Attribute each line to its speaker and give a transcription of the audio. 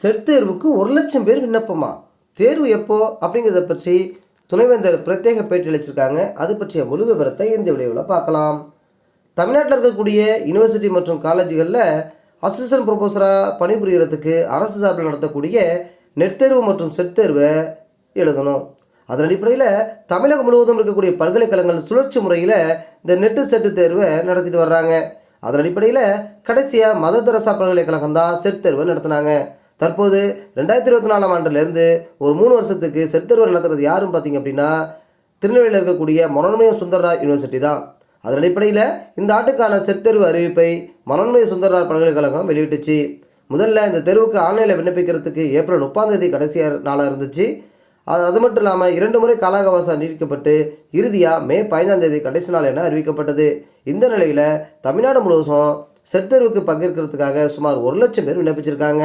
Speaker 1: Set தேர்வுக்கு 1,00,000 பேர் விண்ணப்பமா? தேர்வு எப்போ அப்படிங்கிறத பற்றி துணைவேந்தர் பிரத்யேக பேட்டி அளிச்சிருக்காங்க. அது பற்றிய முழு விவரத்தை இந்த வீடியோவில் பார்க்கலாம். தமிழ்நாட்டில் இருக்கக்கூடிய யூனிவர்சிட்டி மற்றும் காலேஜுகளில் அசிஸ்டன்ட் ப்ரொஃபஸராக பணிபுரியறதுக்கு அரசு சார்பில் நடத்தக்கூடிய நெட் தேர்வு மற்றும் செட் தேர்வை எழுதணும். அதன் அடிப்படையில் தமிழகம் முழுவதும் இருக்கக்கூடிய பல்கலைக்கழகங்கள் சுழற்சி முறையில் இந்த நெட்டு செட்டு தேர்வை நடத்திட்டு வர்றாங்க. அதன் அடிப்படையில் கடைசியாக மதர் தெரசா பல்கலைக்கழகம் தான் செட் தேர்வை நடத்தினாங்க. தற்போது 2024ஆம் ஆண்டிலிருந்து ஒரு 3 வருஷத்துக்கு செட் தேர்வு நடத்துறது யாருன்னு பார்த்தீங்க அப்படின்னா திருநெல்வேலியில் இருக்கக்கூடிய மனோன்மய சுந்தரரார் யூனிவர்சிட்டி தான். அதன் அடிப்படையில் இந்த ஆண்டுக்கான செட் தேர்வு அறிவிப்பை மனோன்மய சுந்தரரார் பல்கலைக்கழகம் வெளியிட்டுச்சு. முதல்ல இந்த தேர்வுக்கு ஆன்லைனில் விண்ணப்பிக்கிறதுக்கு ஏப்ரல் 30ஆம் தேதி கடைசியாக நாளாக இருந்துச்சு. அது மட்டும் இல்லாமல் 2 முறை கால அவகாசம் நீடிக்கப்பட்டு இறுதியாக மே 15ஆம் தேதி கடைசி நாள் என அறிவிக்கப்பட்டது. இந்த நிலையில் தமிழ்நாடு முழுவதும் செட் தேர்வுக்கு பங்கேற்கிறதுக்காக சுமார் 1,00,000 பேர் விண்ணப்பிச்சிருக்காங்க.